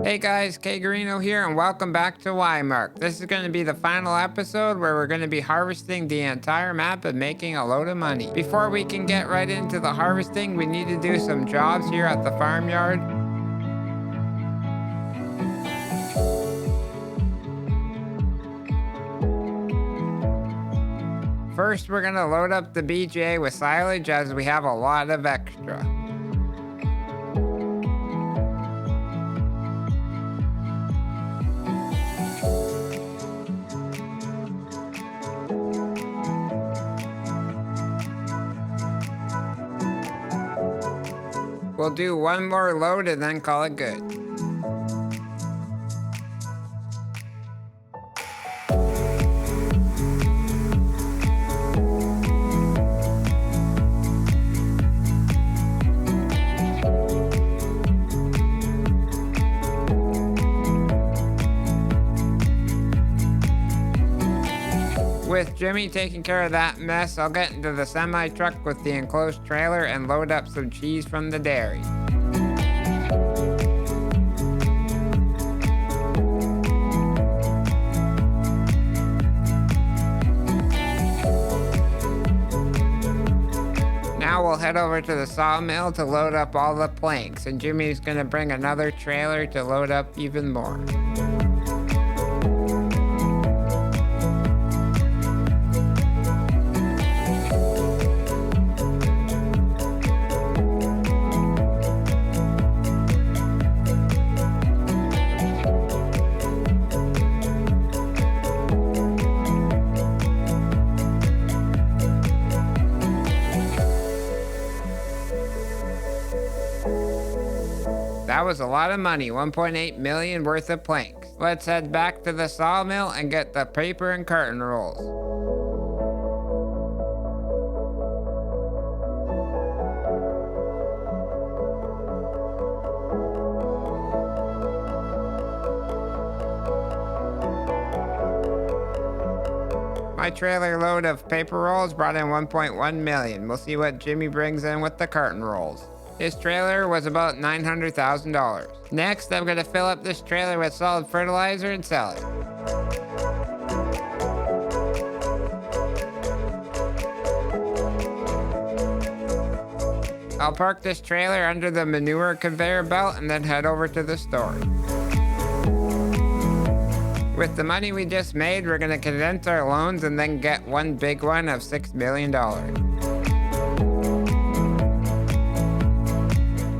Hey guys, Kay Garino here, and welcome back to Wymark. This is going to be the final episode where we're going to be harvesting the entire map and making a load of money. Before we can get right into the harvesting, we need to do some jobs here at the farmyard. First, we're going to load up the BJ with silage as we have a lot of extra. We'll do one more load and then call it good. With Jimmy taking care of that mess, I'll get into the semi-truck with the enclosed trailer and load up some cheese from the dairy. Now we'll head over to the sawmill to load up all the planks, and Jimmy's gonna bring another trailer to load up even more. That was a lot of money, 1.8 million worth of planks. Let's head back to the sawmill and get the paper and carton rolls. My trailer load of paper rolls brought in 1.1 million. We'll see what Jimmy brings in with the carton rolls. His trailer was about $900,000. Next, I'm going to fill up this trailer with solid fertilizer and sell it. I'll park this trailer under the manure conveyor belt and then head over to the store. With the money we just made, we're going to condense our loans and then get one big one of $6 million.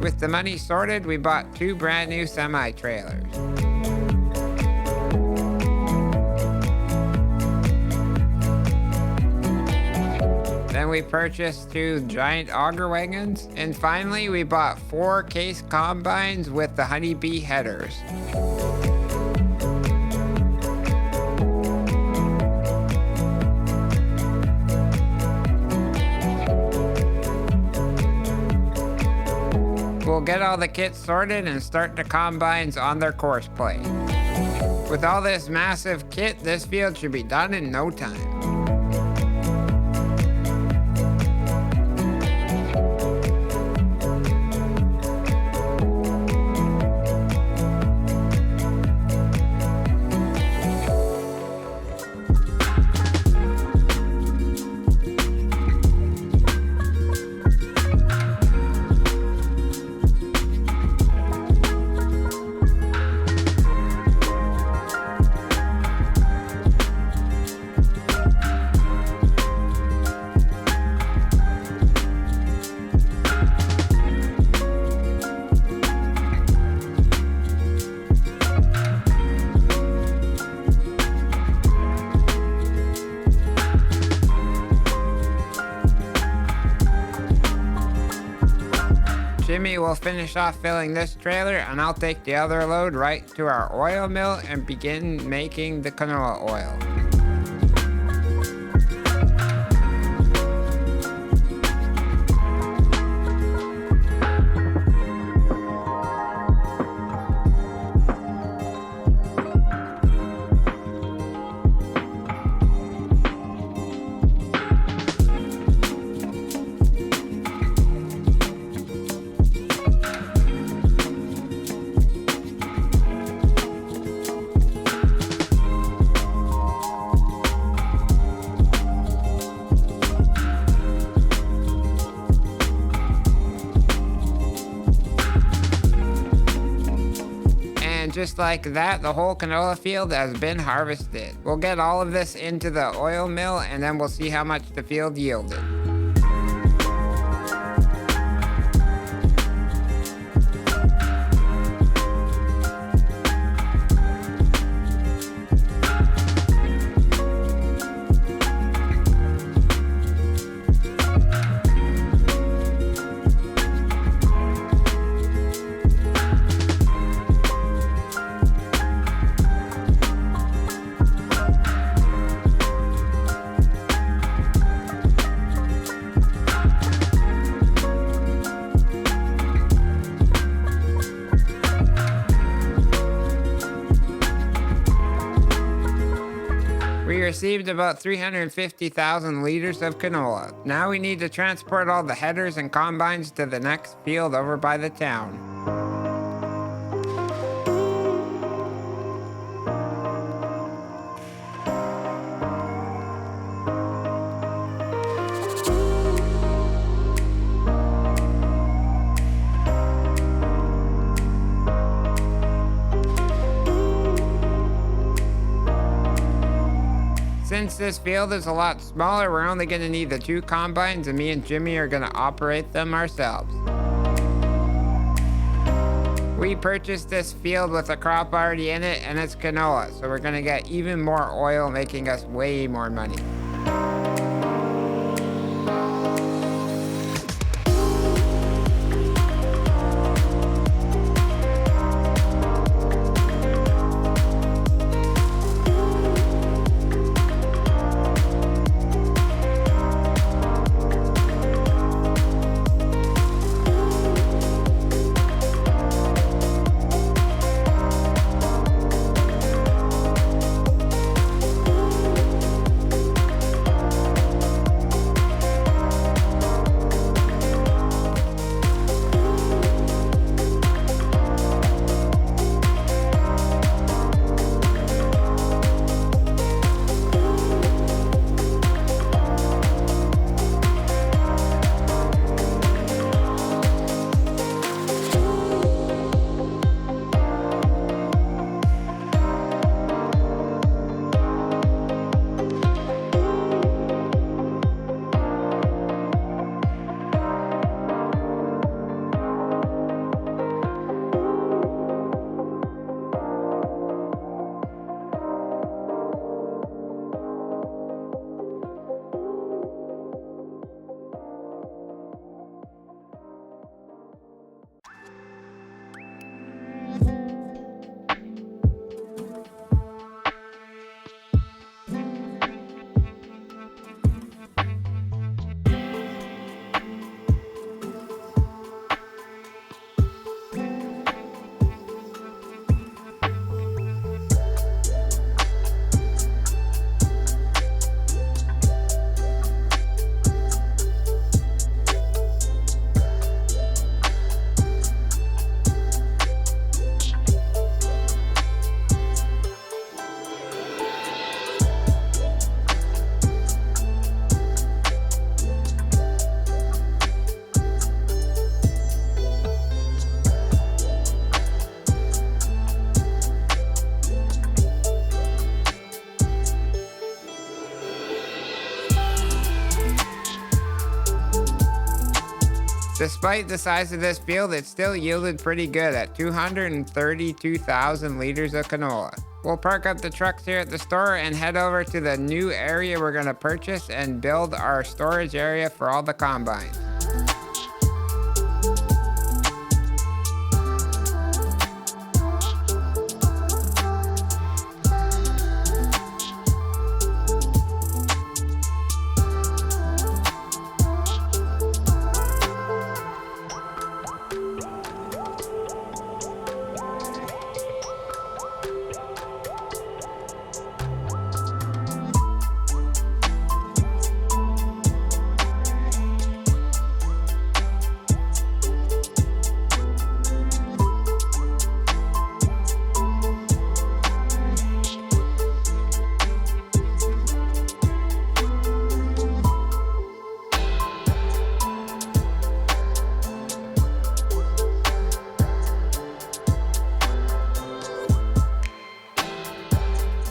With the money sorted, we bought 2 brand new semi-trailers. Then we purchased 2 giant auger wagons. And finally, we bought 4 case combines with the honeybee headers. We'll get all the kits sorted and start the combines on their course plane. With all this massive kit, this field should be done in no time. Jimmy will finish off filling this trailer, and I'll take the other load right to our oil mill and begin making the canola oil. just like that, the whole canola field has been harvested. We'll get all of this into the oil mill and then we'll see how much the field yielded. We received about 350,000 liters of canola. Now we need to transport all the headers and combines to the next field over by the town. Since this field is a lot smaller, we're only going to need the 2 combines, and me and Jimmy are going to operate them ourselves. We purchased this field with a crop already in it, and it's canola, so we're going to get even more oil, making us way more money. Despite the size of this field, it still yielded pretty good at 232,000 liters of canola. We'll park up the trucks here at the store and head over to the new area we're going to purchase and build our storage area for all the combines.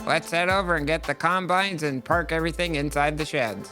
Let's head over and get the combines and park everything inside the sheds.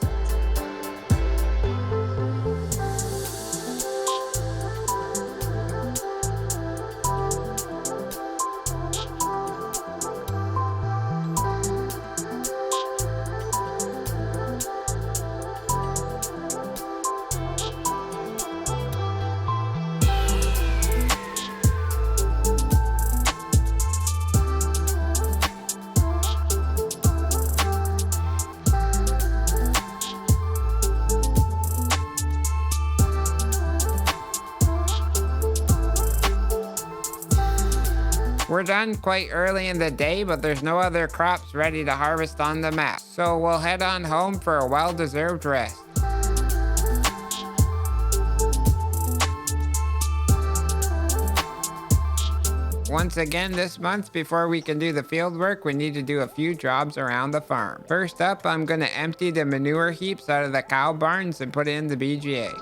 We're done quite early in the day, but there's no other crops ready to harvest on the map, so we'll head on home for a well-deserved rest. Once again this month, before we can do the field work, we need to do a few jobs around the farm. First up, I'm going to empty the manure heaps out of the cow barns and put it in the BGA.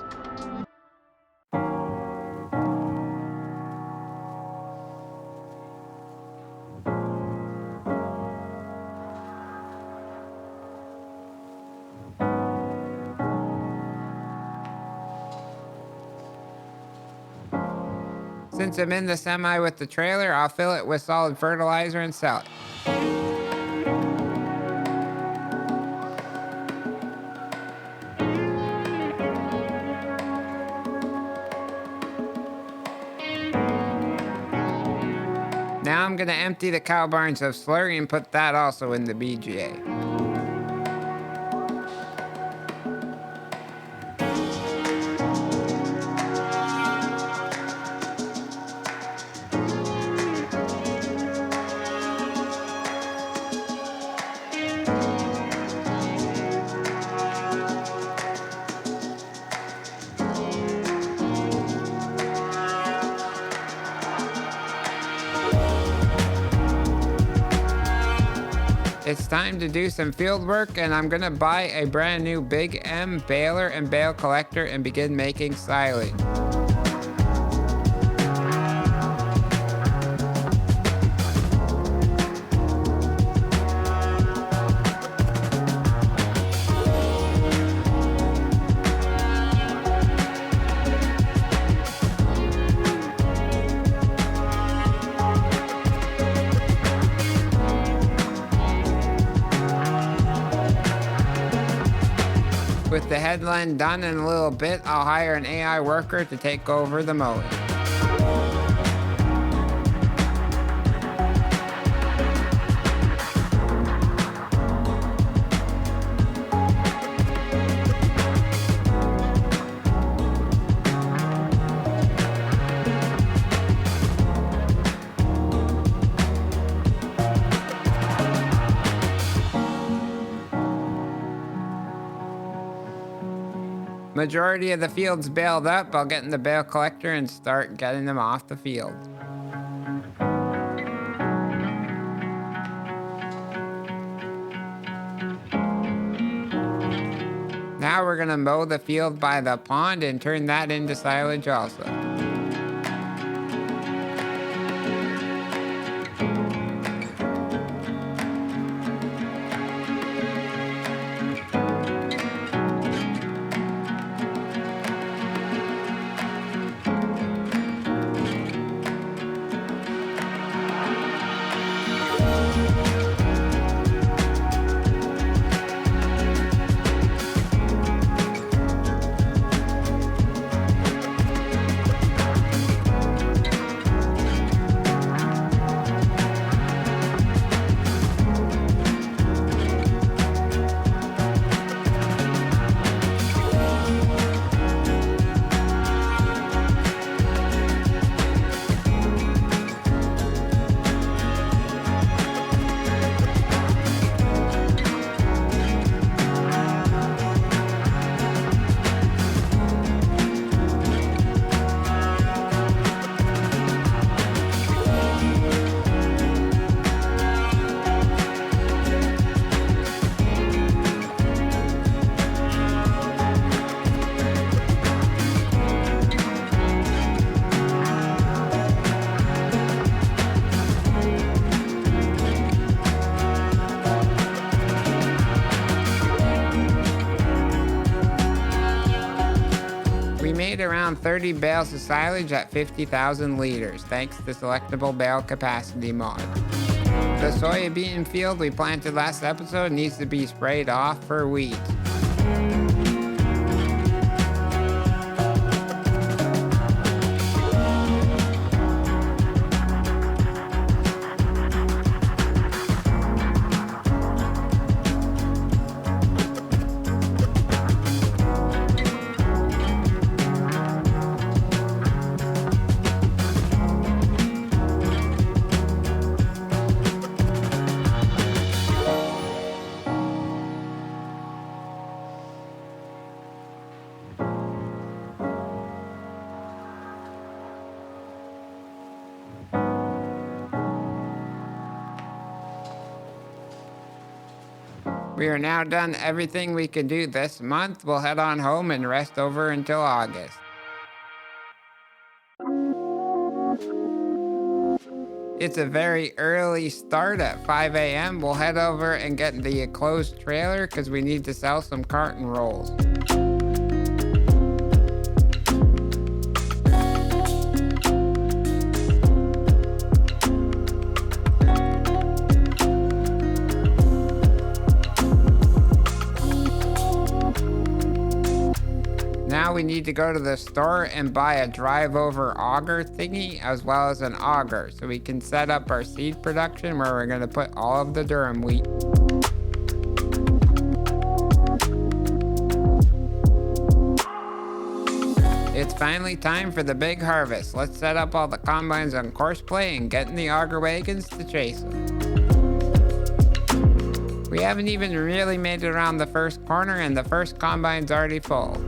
Since I'm in the semi with the trailer, I'll fill it with solid fertilizer and sell it. Now I'm going to empty the cow barns of slurry and put that also in the BGA. It's time to do some field work, and I'm gonna buy a brand new Big M baler and bale collector and begin making silage. With the headland done in a little bit, I'll hire an AI worker to take over the mowing. Majority of the field's baled up. I'll get in the bale collector and start getting them off the field. Now we're gonna mow the field by the pond and turn that into silage also. around 30 bales of silage at 50,000 liters, thanks to selectable bale capacity mod. The soybean field we planted last episode needs to be sprayed off for weeds. We are now done everything we can do this month. We'll head on home and rest over until August. It's a very early start at 5 a.m. We'll head over and get the enclosed trailer because we need to sell some carton rolls. Now we need to go to the store and buy a drive-over auger thingy as well as an auger so we can set up our seed production where we're going to put all of the durum wheat. It's finally time for the big harvest. Let's set up all the combines on courseplay and get in the auger wagons to chase them. We haven't even really made it around the first corner and the first combine's already full.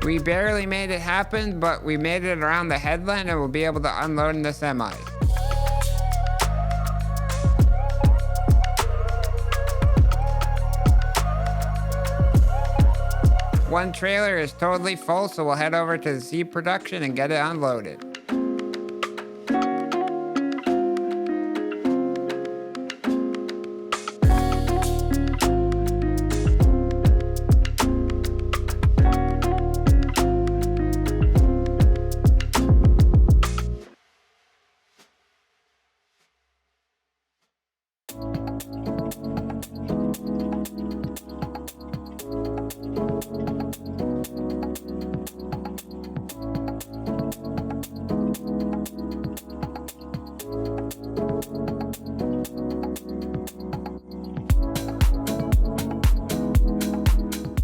We barely made it happen, but we made it around the headland and we'll be able to unload in the semis. One trailer is totally full, so we'll head over to the seed production and get it unloaded.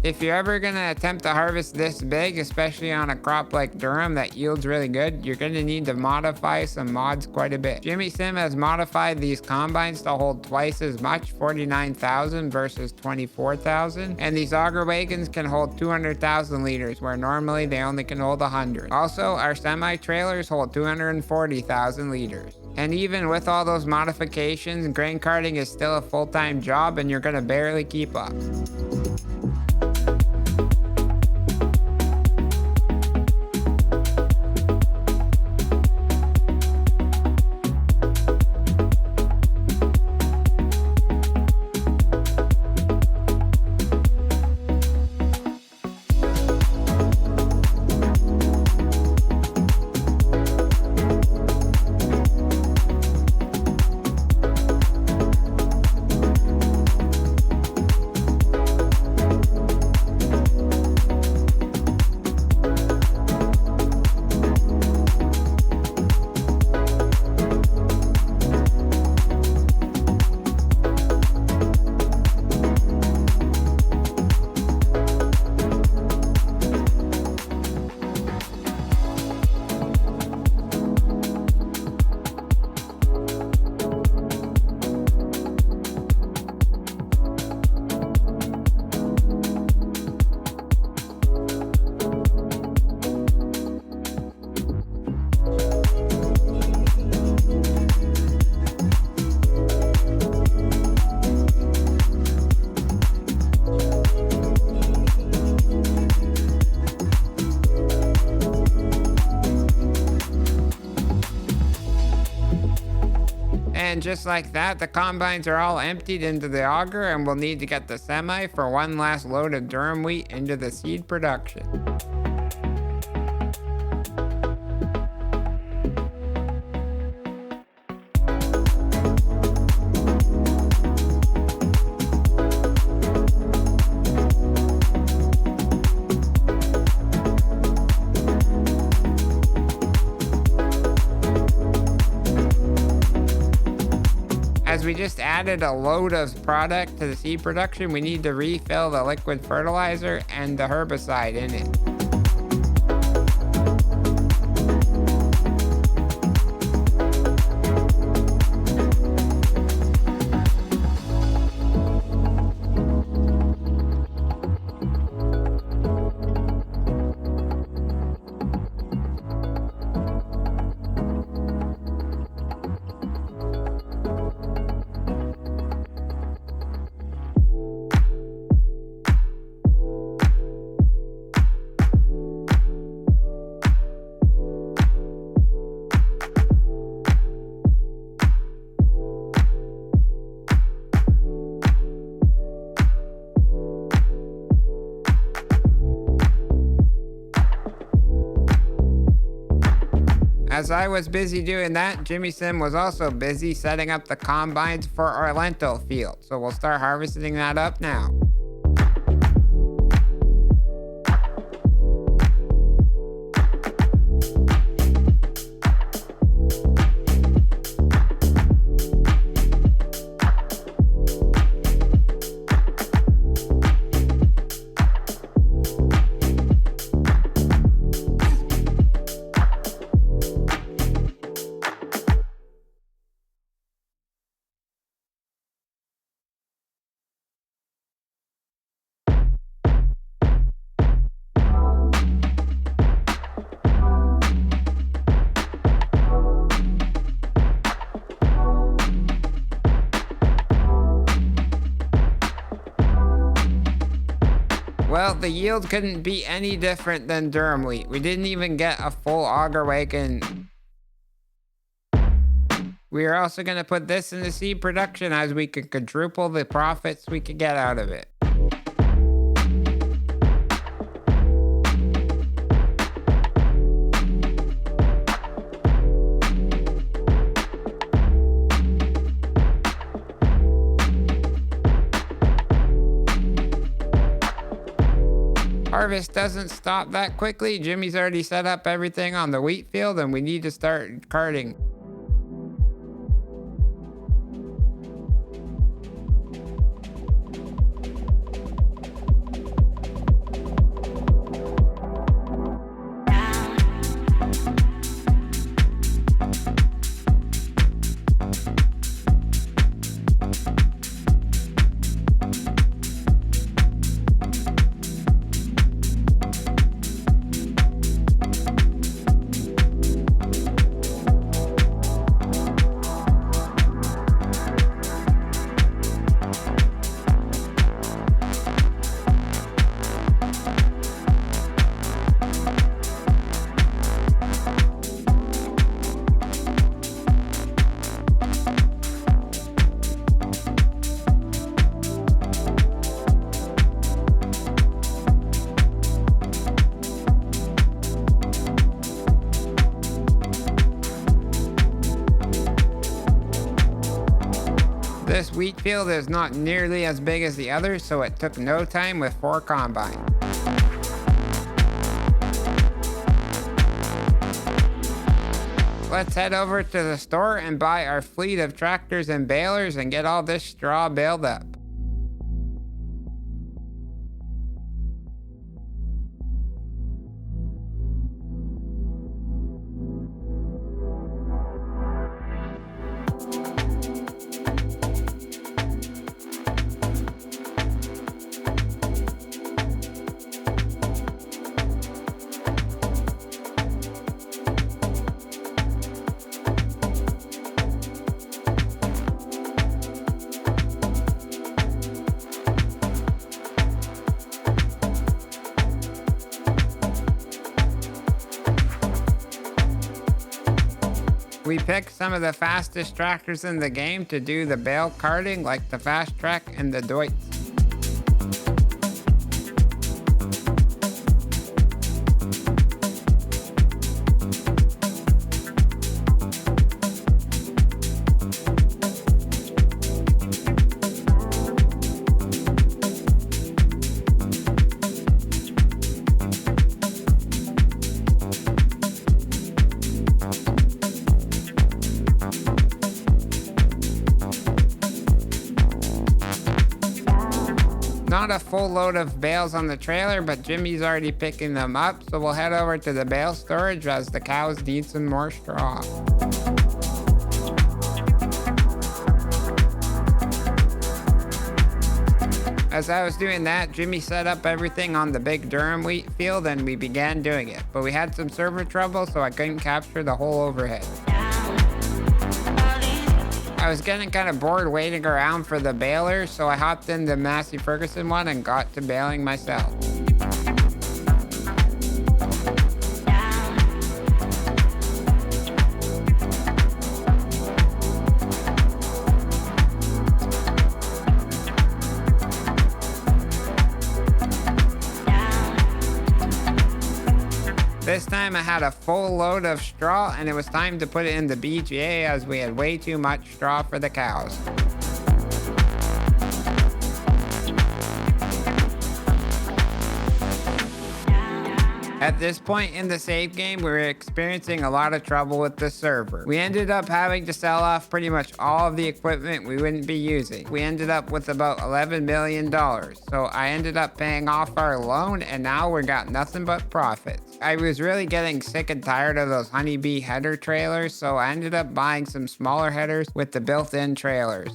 If you're ever going to attempt to harvest this big, especially on a crop like durum that yields really good, you're going to need to modify some mods quite a bit. Jimmy Sim has modified these combines to hold twice as much, 49,000 versus 24,000, and these auger wagons can hold 200,000 liters, where normally they only can hold 100. Also, our semi-trailers hold 240,000 liters. And even with all those modifications, grain carting is still a full-time job and you're going to barely keep up. And just like that, the combines are all emptied into the auger, and we'll need to get the semi for one last load of durum wheat into the seed production. As we just added a load of product to the seed production, we need to refill the liquid fertilizer and the herbicide in it. As I was busy doing that, Jimmy Sim was also busy setting up the combines for our lentil field, so we'll start harvesting that up now. Well, the yield couldn't be any different than durum wheat. We didn't even get a full auger wagon. We are also going to put this in the seed production, as we could quadruple the profits we could get out of it. Harvest doesn't stop that quickly. Jimmy's already set up everything on the wheat field, and we need to start carting. This wheat field is not nearly as big as the others, so it took no time with 4 combines. Let's head over to the store and buy our fleet of tractors and balers and get all this straw baled up. picked some of the fastest tractors in the game to do the bale carting, like the Fast Track and the Deutz. Not a full load of bales on the trailer, but Jimmy's already picking them up, so we'll head over to the bale storage as the cows need some more straw. As I was doing that, Jimmy set up everything on the big durum wheat field and we began doing it, but we had some server trouble, so I couldn't capture the whole overhead. I was getting kind of bored waiting around for the baler, so I hopped in the Massey Ferguson one and got to baling myself. This time I had a full load of straw and it was time to put it in the BGA as we had way too much straw for the cows. At this point in the save game, we were experiencing a lot of trouble with the server. We ended up having to sell off pretty much all of the equipment we wouldn't be using. We ended up with about $11 million. So I ended up paying off our loan and now we got nothing but profits. I was really getting sick and tired of those honeybee header trailers, so I ended up buying some smaller headers with the built-in trailers.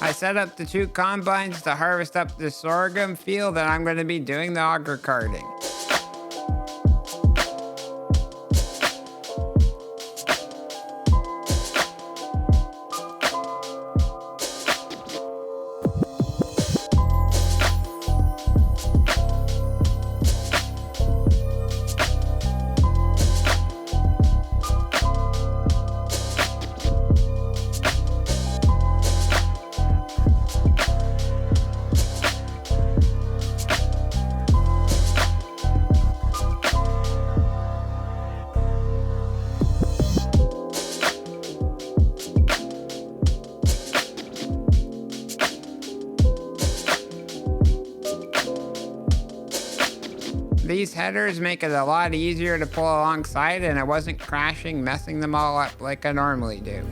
I set up the 2 combines to harvest up the sorghum field and I'm going to be doing the auger carting. These headers make it a lot easier to pull alongside and I wasn't crashing, messing them all up like I normally do.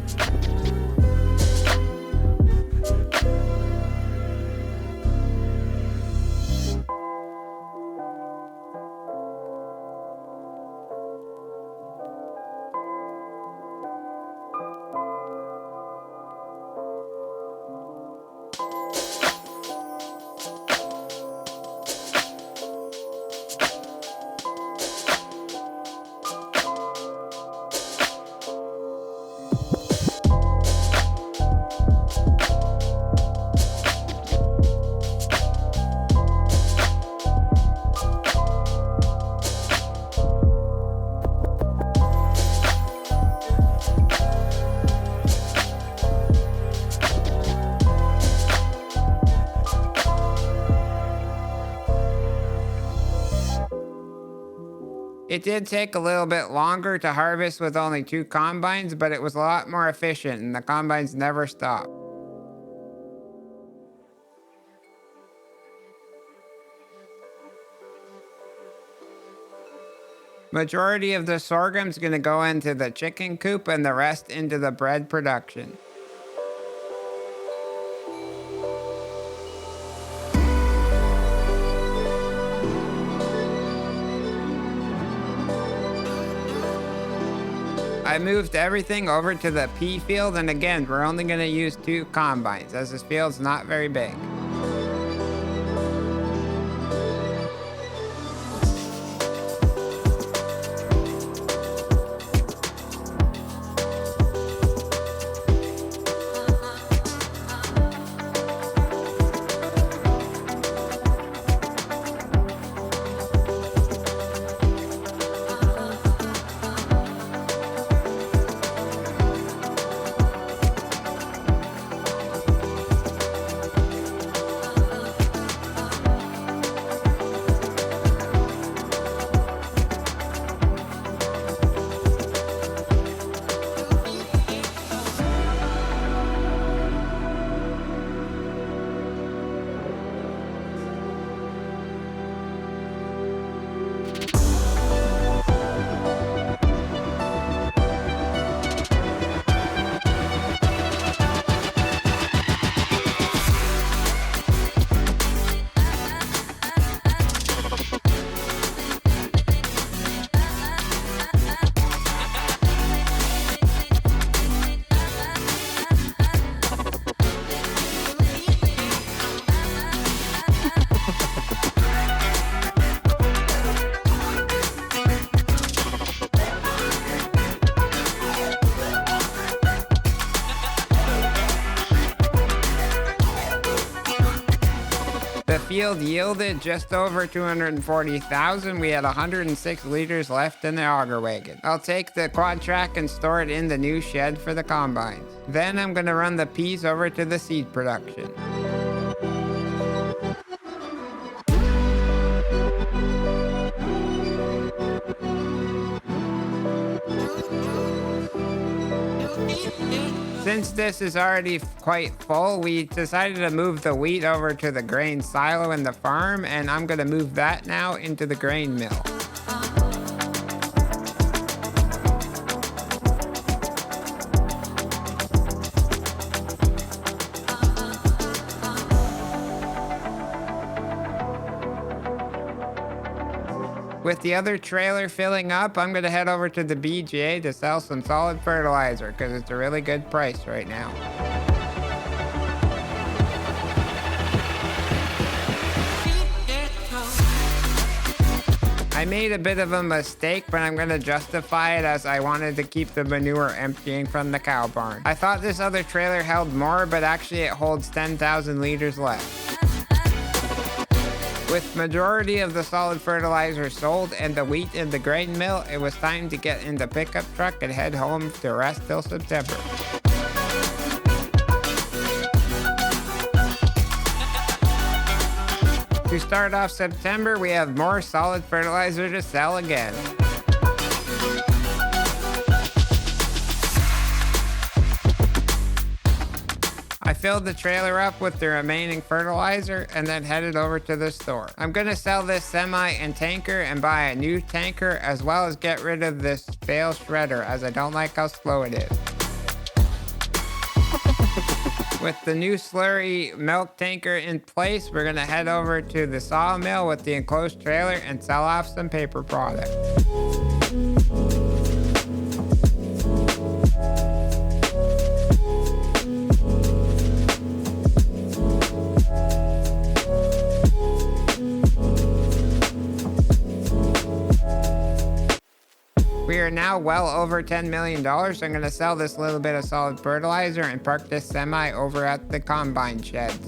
It did take a little bit longer to harvest with only 2 combines, but it was a lot more efficient and the combines never stopped. Majority of the sorghum is going to go into the chicken coop and the rest into the bread production. I moved everything over to the pea field, and again, we're only going to use 2 combines as this field's not very big. field yielded just over 240,000. We had 106 liters left in the auger wagon. I'll take the quad track and store it in the new shed for the combines. Then I'm going to run the peas over to the seed production. Since this is already quite full, we decided to move the wheat over to the grain silo in the farm, and I'm going to move that now into the grain mill. With the other trailer filling up, I'm going to head over to the BGA to sell some solid fertilizer because it's a really good price right now. I made a bit of a mistake, but I'm going to justify it as I wanted to keep the manure emptying from the cow barn. I thought this other trailer held more, but actually it holds 10,000 liters left. With majority of the solid fertilizer sold and the wheat in the grain mill, it was time to get in the pickup truck and head home to rest till September. To start off September, we have more solid fertilizer to sell again. I filled the trailer up with the remaining fertilizer and then headed over to the store. I'm going to sell this semi and tanker and buy a new tanker, as well as get rid of this bale shredder as I don't like how slow it is. With the new slurry milk tanker in place, we're going to head over to the sawmill with the enclosed trailer and sell off some paper product. We are now well over $10 million, so I'm going to sell this little bit of solid fertilizer and park this semi over at the combine sheds.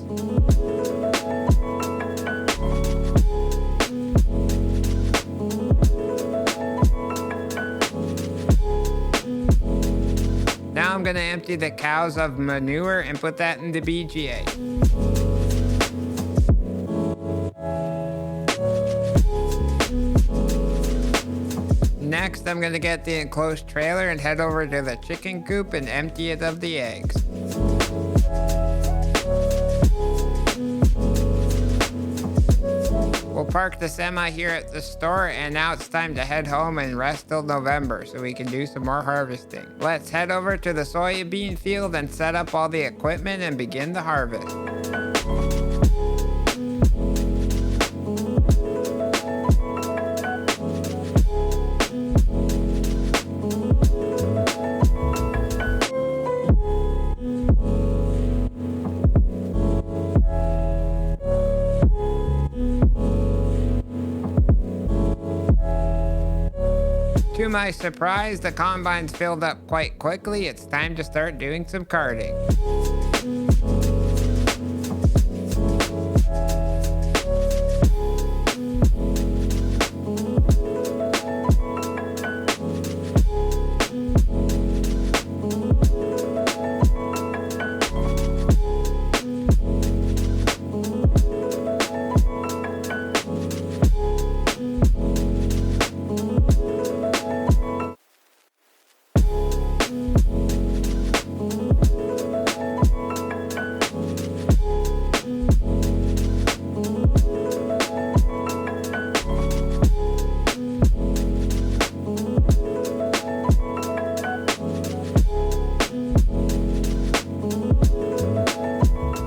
Now I'm going to empty the cows of manure and put that in the BGA. Next, I'm going to get the enclosed trailer and head over to the chicken coop and empty it of the eggs. We'll park the semi here at the store, and now it's time to head home and rest till November so we can do some more harvesting. Let's head over to the soybean field and set up all the equipment and begin the harvest. To my surprise, the combine's filled up quite quickly. It's time to start doing some carting.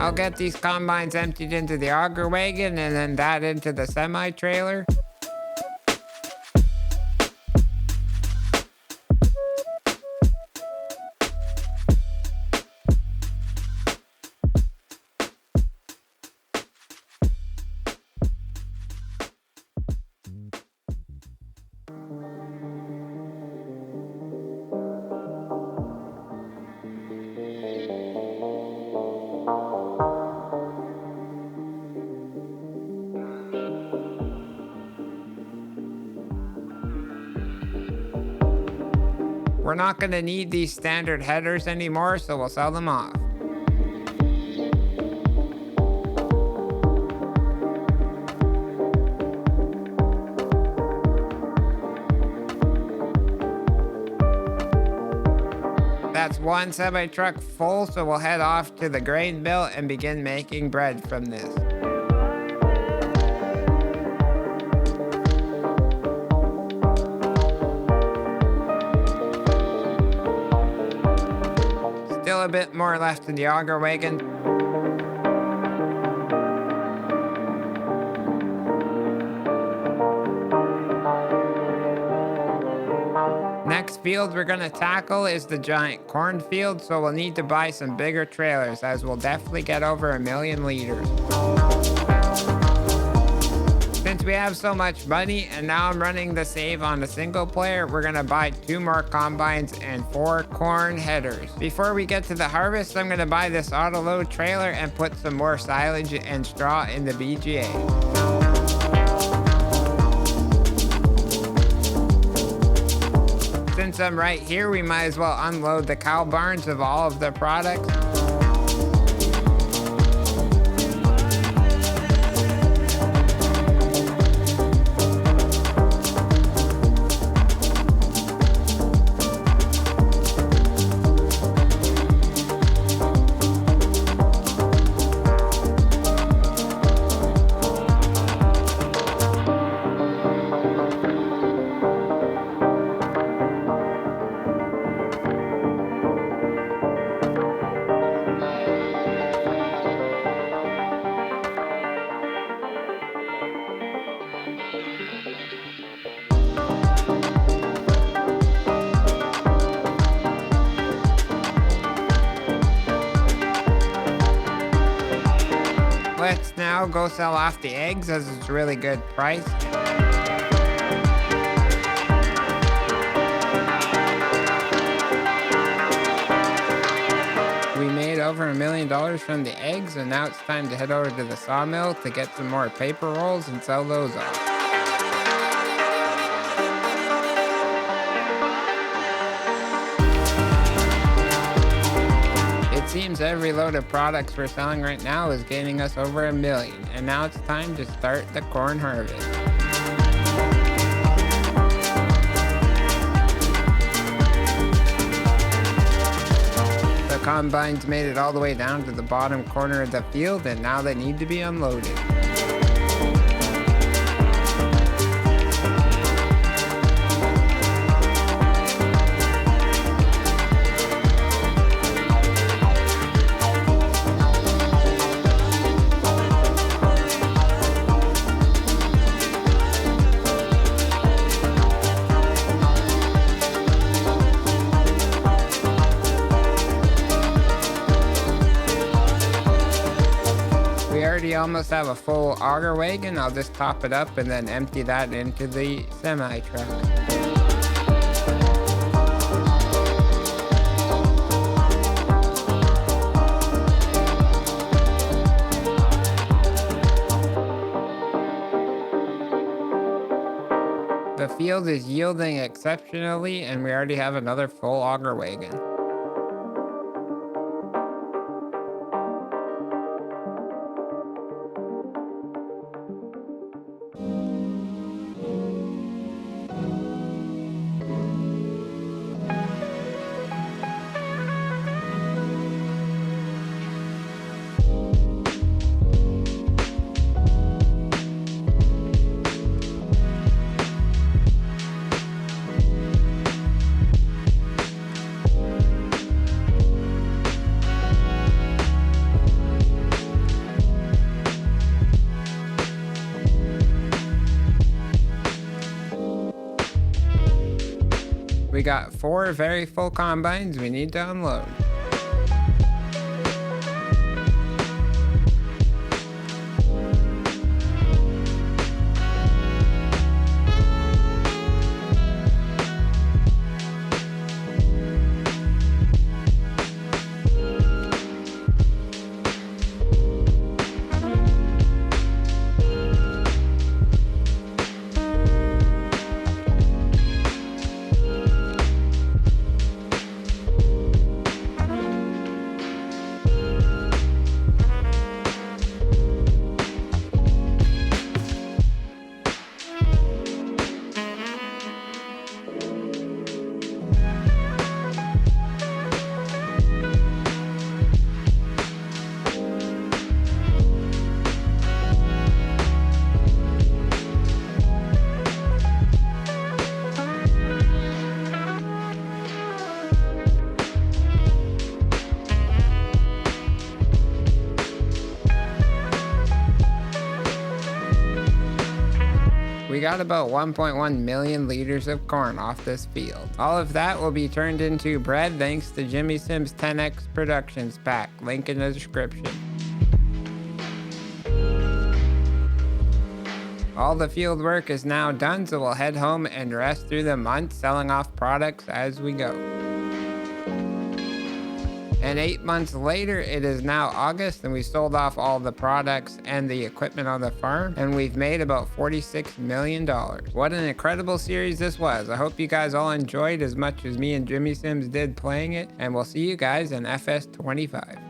I'll get these combines emptied into the auger wagon and then that into the semi-trailer. We're not going to need these standard headers anymore, so we'll sell them off. That's one semi-truck full, so we'll head off to the grain mill and begin making bread from this. Still a bit more left in the auger wagon. Next field we're going to tackle is the giant cornfield, so we'll need to buy some bigger trailers, as we'll definitely get over 1 million liters. Since we have so much money and now I'm running the save on the single player, we're going to buy 2 more combines and 4 corn headers. Before we get to the harvest, I'm going to buy this auto load trailer and put some more silage and straw in the BGA. Since I'm right here, we might as well unload the cow barns of all of the products. Let's now go sell off the eggs, as it's a really good price. We made over $1 million from the eggs, and now it's time to head over to the sawmill to get some more paper rolls and sell those off. It seems every load of products we're selling right now is gaining us over 1 million, and now it's time to start the corn harvest. The combines made it all the way down to the bottom corner of the field, and now they need to be unloaded. We almost have a full auger wagon. I'll just top it up and then empty that into the semi-truck. The field is yielding exceptionally, and we already have another full auger wagon. We got 4 very full combines we need to unload. got about 1.1 million liters of corn off this field. All of that will be turned into bread thanks to Jimmy Sim's 10X Productions pack, link in the description. All the field work is now done, so we'll head home and rest through the month selling off products as we go. And 8 months later, it is now August, and we sold off all the products and the equipment on the farm, and we've made about $46 million. What an incredible series this was. I hope you guys all enjoyed as much as me and Jimmy Sims did playing it, and we'll see you guys in FS25.